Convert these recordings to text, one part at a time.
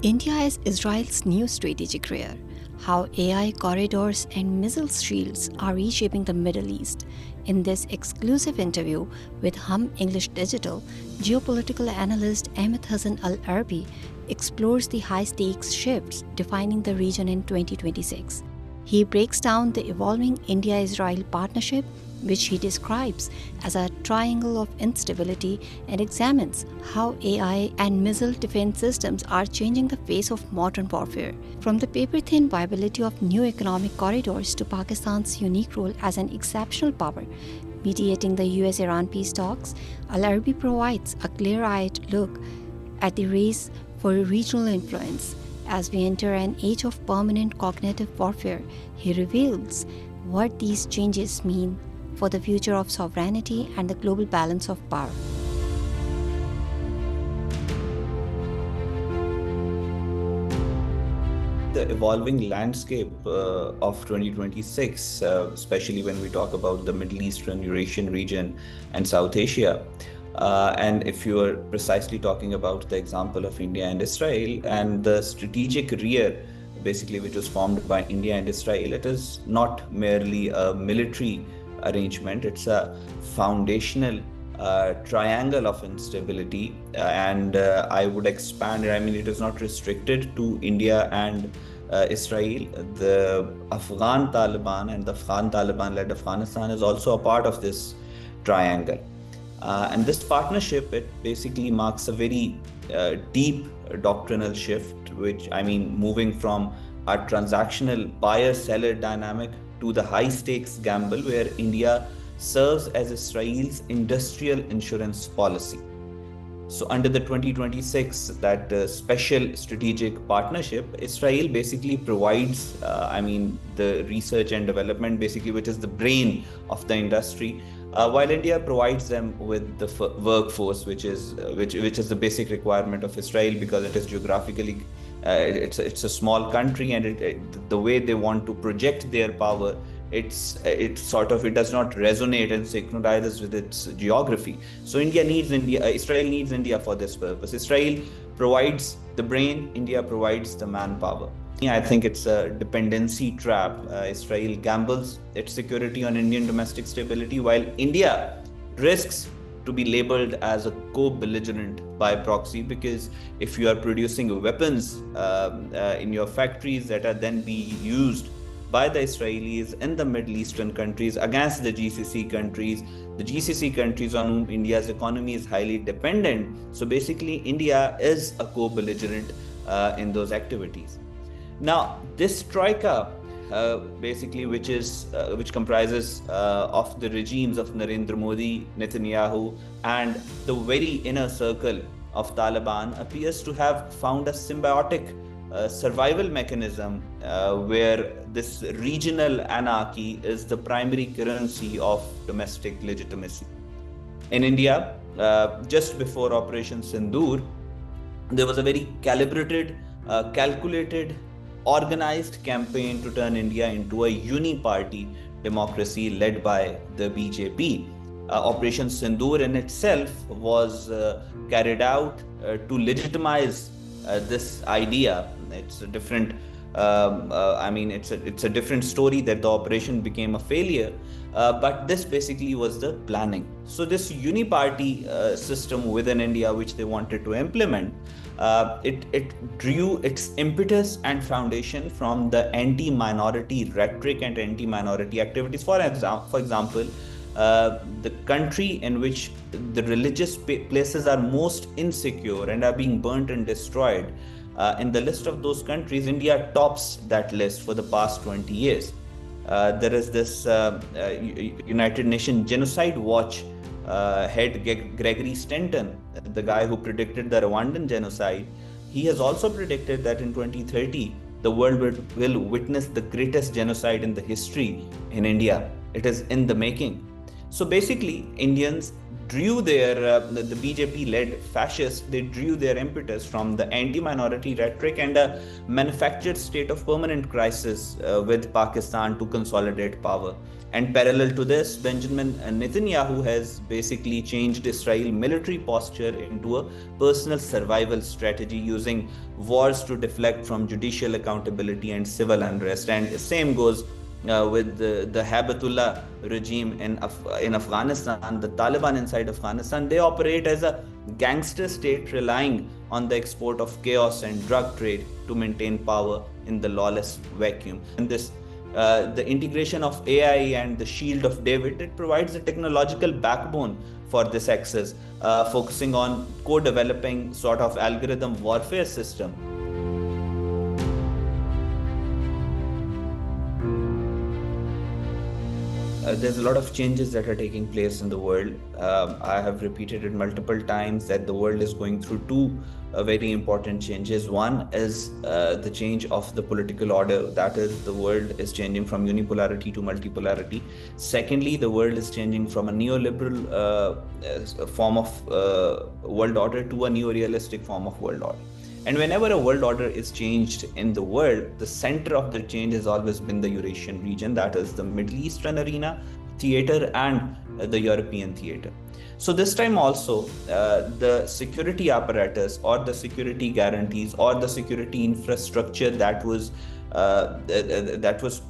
India is Israel's new strategic rear. How AI corridors and missile shields are reshaping the Middle East. In this exclusive interview with Hum English Digital, geopolitical analyst Ahmad Hassan Al Arbi explores the high stakes shifts defining the region in 2026. He breaks down the evolving India Israel partnership, which he describes as a triangle of instability, and examines how AI and missile defense systems are changing the face of modern warfare. From the paper thin viability of new economic corridors to Pakistan's unique role as an exceptional power, mediating the US Iran peace talks, Al Arbi provides a clear eyed look at the race for regional influence. As we enter an age of permanent cognitive warfare, he reveals what these changes mean for the future of sovereignty and the global balance of power. The evolving landscape of 2026, especially when we talk about the Middle Eastern, Eurasian region and South Asia. And if you are precisely talking about the example of India and Israel and the strategic rear, basically, which was formed by India and Israel, it is not merely a military arrangement, it's a foundational triangle of instability. And I would expand it. I mean, it is not restricted to India and Israel. The Afghan Taliban and the Afghan Taliban-led Afghanistan is also a part of this triangle. And this partnership, it basically marks a very deep doctrinal shift, which, I mean, moving from a transactional buyer-seller dynamic to the high-stakes gamble where India serves as Israel's industrial insurance policy. So under the 2026, that special strategic partnership, Israel basically provides, the research and development, basically, which is the brain of the industry, while India provides them with the workforce, which is the basic requirement of Israel, because it is geographically, it's a small country, and the way they want to project their power, it does not resonate and synchronizes with its geography. So Israel needs India for this purpose. Israel provides the brain, India provides the manpower. I think it's a dependency trap. Israel gambles its security on Indian domestic stability, while India risks to be labeled as a co-belligerent by proxy, because if you are producing weapons in your factories that are then being used by the Israelis in the Middle Eastern countries against the GCC countries on whom India's economy is highly dependent. So basically, India is a co-belligerent in those activities. Now, this troika, which comprises of the regimes of Narendra Modi, Netanyahu, and the very inner circle of Taliban, appears to have found a symbiotic survival mechanism where this regional anarchy is the primary currency of domestic legitimacy. In India, just before Operation Sindoor, there was a very calibrated, calculated, organized campaign to turn India into a uni-party democracy led by the BJP. Operation Sindoor in itself was carried out to legitimize this idea. It's a different, it's a different story that the operation became a failure. But this basically was the planning. So this uni-party system within India, which they wanted to implement, it drew its impetus and foundation from the anti-minority rhetoric and anti-minority activities. For example, the country in which the religious places are most insecure and are being burnt and destroyed, in the list of those countries, India tops that list for the past 20 years. There is this United Nations Genocide Watch head Gregory Stanton, the guy who predicted the Rwandan genocide. He has also predicted that in 2030, the world will witness the greatest genocide in the history in India. It is in the making. So basically, Indians drew the BJP-led fascists. They drew their impetus from the anti-minority rhetoric and a manufactured state of permanent crisis with Pakistan to consolidate power. And parallel to this, Benjamin Netanyahu has basically changed Israel military posture into a personal survival strategy, using wars to deflect from judicial accountability and civil unrest. And same goes with the Habatullah regime in Afghanistan, the Taliban inside Afghanistan. They operate as a gangster state relying on the export of chaos and drug trade to maintain power in the lawless vacuum. And the integration of AI and the Shield of David, it provides a technological backbone for this access, focusing on co-developing sort of algorithm warfare system. There's a lot of changes that are taking place in the world. I have repeated it multiple times that the world is going through two very important changes. One is the change of the political order. That is, the world is changing from unipolarity to multipolarity. Secondly, the world is changing from a neoliberal form of world order to a neo-realistic form of world order. And whenever a world order is changed in the world, the center of the change has always been the Eurasian region, that is the Middle Eastern arena, theater, and the European theater. So this time also, the security apparatus or the security guarantees or the security infrastructure that was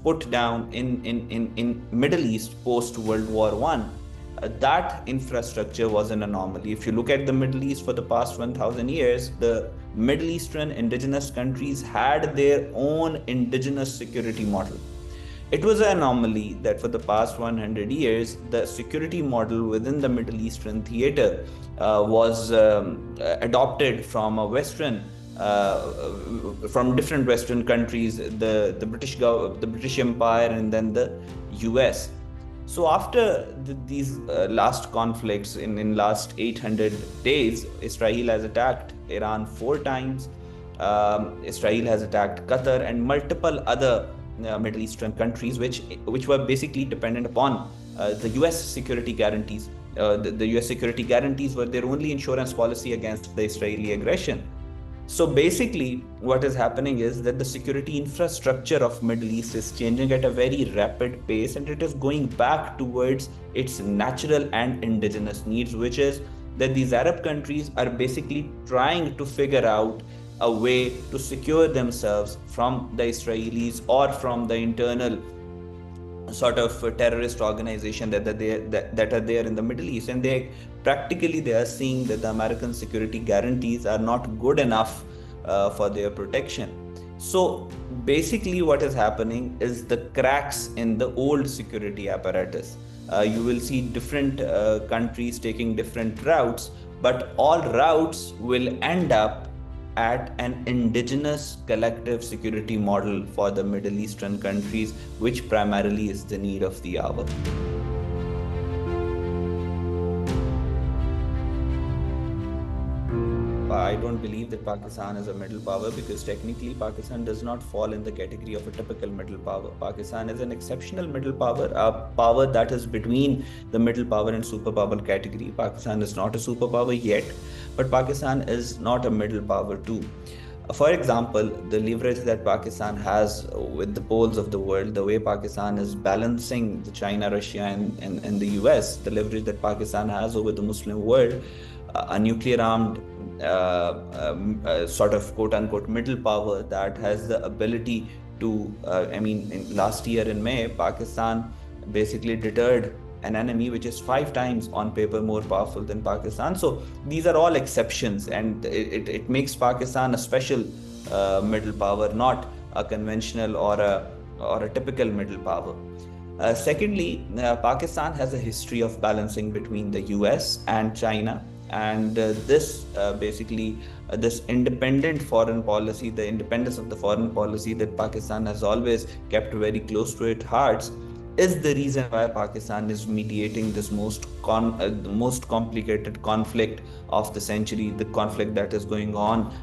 put down in Middle East post World War I, that infrastructure was an anomaly. If you look at the Middle East for the past 1,000 years, the Middle Eastern indigenous countries had their own indigenous security model. It was an anomaly that for the past 100 years, the security model within the Middle Eastern theater was adopted from a Western, from different Western countries, the British Empire, and then the US. So after these last conflicts in last 800 days, Israel has attacked Iran 4 times. Israel has attacked Qatar and multiple other Middle Eastern countries, which were basically dependent upon the US security guarantees. The US security guarantees were their only insurance policy against the Israeli aggression. So basically, what is happening is that the security infrastructure of Middle East is changing at a very rapid pace, and it is going back towards its natural and indigenous needs, which is that these Arab countries are basically trying to figure out a way to secure themselves from the Israelis or from the internal sort of terrorist organization that are there in the Middle East. And they are seeing that the American security guarantees are not good enough for their protection. So basically what is happening is the cracks in the old security apparatus. You will see different countries taking different routes, but all routes will end up at an indigenous collective security model for the Middle Eastern countries, which primarily is the need of the hour. I don't believe that Pakistan is a middle power, because technically Pakistan does not fall in the category of a typical middle power. Pakistan is an exceptional middle power, a power that is between the middle power and superpower category. Pakistan is not a superpower yet, but Pakistan is not a middle power too. For example, the leverage that Pakistan has with the poles of the world, the way Pakistan is balancing the China, Russia, and the US, the leverage that Pakistan has over the Muslim world, a nuclear armed sort of quote unquote middle power that has the ability to, last year in May, Pakistan basically deterred an enemy which is 5 times on paper more powerful than Pakistan. So these are all exceptions, and it makes Pakistan a special middle power, not a conventional or a typical middle power. Secondly, Pakistan has a history of balancing between the US and China. And this independent foreign policy, the independence of the foreign policy that Pakistan has always kept very close to its heart, is the reason why Pakistan is mediating this most complicated conflict of the century, the conflict that is going on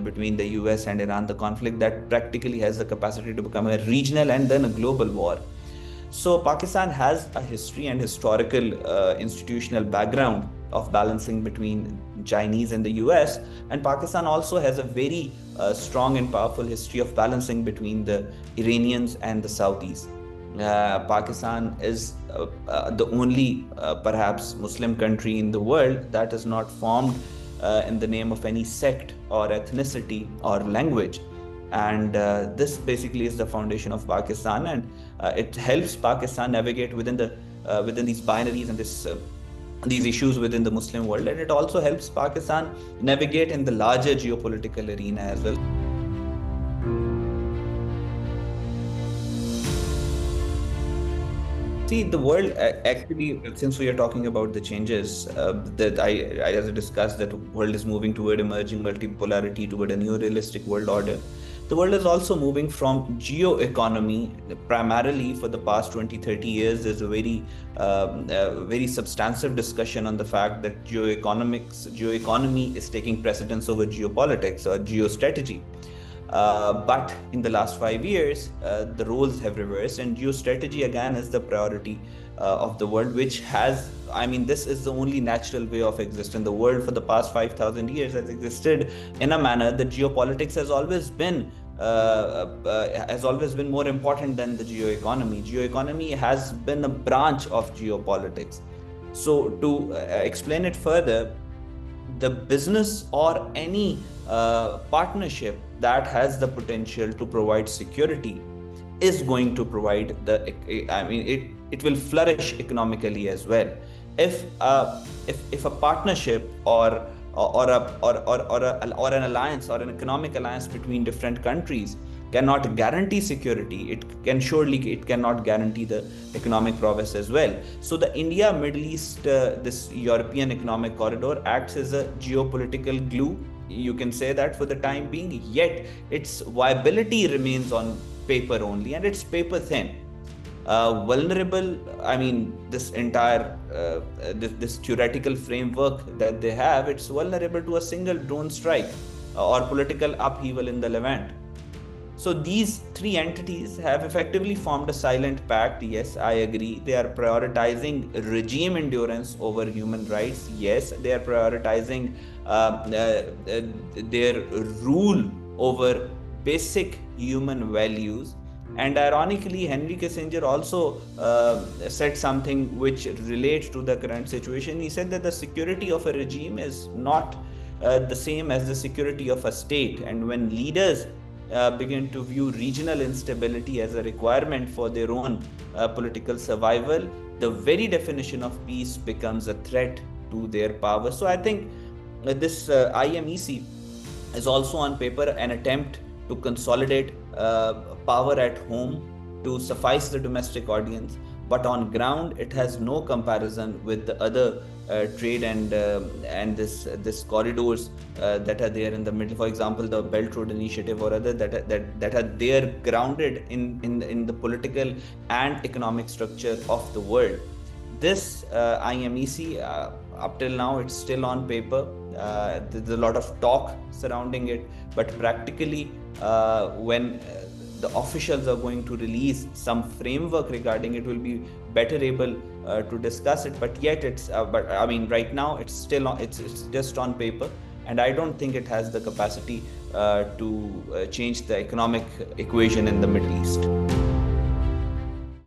between the US and Iran, the conflict that practically has the capacity to become a regional and then a global war. So Pakistan has a history and historical institutional background of balancing between Chinese and the US, and Pakistan also has a very strong and powerful history of balancing between the Iranians and the Saudis. Pakistan is the only perhaps Muslim country in the world that is not formed in the name of any sect or ethnicity or language. And this basically is the foundation of Pakistan, and it helps Pakistan navigate within these binaries and these issues within the Muslim world, and it also helps Pakistan navigate in the larger geopolitical arena as well. See, the world actually, since we are talking about the changes that as I discussed, that the world is moving toward emerging multipolarity, toward a new realistic world order. The world is also moving from geo-economy, primarily for the past 20, 30 years. There's a very substantive discussion on the fact that geoeconomy is taking precedence over geopolitics or geostrategy. But in the last 5 years, the roles have reversed, and geostrategy again is the priority of the world, which has, I mean, this is the only natural way of existing. The world for the past 5,000 years has existed in a manner that geopolitics has always been more important than the geoeconomy. Geoeconomy has been a branch of geopolitics. So to explain it further, the business or any partnership that has the potential to provide security is going to provide it will flourish economically as well. If a partnership or an alliance or an economic alliance between different countries cannot guarantee security, it cannot guarantee the economic progress as well. So the India Middle East this European economic corridor acts as a geopolitical glue, you can say that, for the time being, yet its viability remains on paper only, and it's paper thin. Vulnerable, I mean, this entire this theoretical framework that they have, it's vulnerable to a single drone strike or political upheaval in the Levant. So these three entities have effectively formed a silent pact. Yes, I agree. They are prioritizing regime endurance over human rights. Yes, they are prioritizing their rule over basic human values. And ironically, Henry Kissinger also said something which relates to the current situation. He said that the security of a regime is not the same as the security of a state. And when leaders begin to view regional instability as a requirement for their own political survival, the very definition of peace becomes a threat to their power. So I think this IMEC is also on paper an attempt to consolidate power at home to suffice the domestic audience, but on ground it has no comparison with the other trade and this corridors that are there in the middle. For example, the Belt Road Initiative or other that are there grounded in the political and economic structure of the world. This IMEC, up till now, it's still on paper. There's a lot of talk surrounding it, but practically when the officials are going to release some framework regarding it, will be better able to discuss it. But yet but I mean, right now it's still it's just on paper, and I don't think it has the capacity to change the economic equation in the Middle East.